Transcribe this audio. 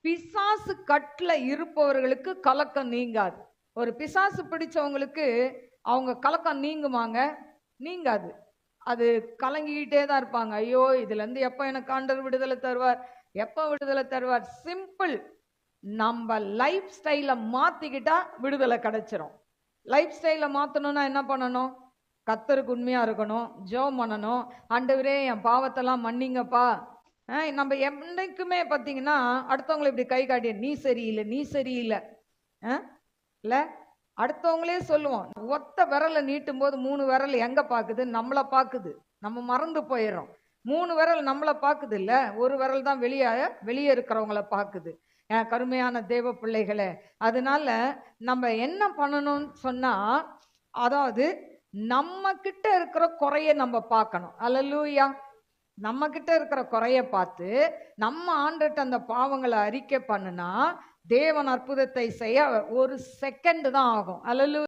பிசாசு கட்டுல இருப்பவர்களுக்கு கலக்கம் நீங்காது. ஒரு பிசாசு பிடிச்சவங்களுக்கு அவங்க கலக்கம் நீங்குமாங்க? நீங்காது. அது கலங்கிக்கிட்டே தான் இருப்பாங்க. ஐயோ, இதுல இருந்து எப்ப எனக்கு ஆண்டவர் விடுதலை தருவார், எப்ப விடுதலை தருவார். சிம்பிள். நம்ம லைஃப் ஸ்டைல மாத்திக்கிட்டா விடுதலை கிடைச்சிரும். லைஃப் ஸ்டைல மாத்தணும்னா என்ன பண்ணணும்? கர்த்தருக்கு உண்மையா இருக்கணும், ஜெபம் பண்ணணும். ஆண்டவரே, என் பாவத்தெல்லாம் மன்னிங்கப்பா. நம்ம என்னைக்குமே பார்த்தீங்கன்னா அடுத்தவங்களை இப்படி கை காட்டி நீ சரியில்லை, நீ சரியில்லை இல்ல, அடுத்தவங்களே சொல்லுவோம். ஒத்த விரலை நீட்டும் போது 3 விரல் எங்க பாக்குது? நம்மளை பாக்குது. நம்ம மறந்து போயிடுறோம். 3 விரல் நம்மளை பாக்குது இல்ல, ஒரு விரல் தான் வெளியே இருக்கிறவங்கள பாக்குது. கருமையான தேவ பிள்ளைகளே, அதனால நம்ம என்ன பண்ணணும்னு சொன்னா, அதாவது நம்ம கிட்ட இருக்கிற குறைய நம்ம பார்க்கணும். அல்லேலூயா. நம்ம கிட்ட இருக்கிற குறைய பார்த்து நம்ம ஆண்டுட்ட அந்த பாவங்களை அறிக்கை பண்ணுனா தேவன் அற்புதத்தை செய்ய 1 செகண்ட் தான் ஆகும். அல்லேலூயா.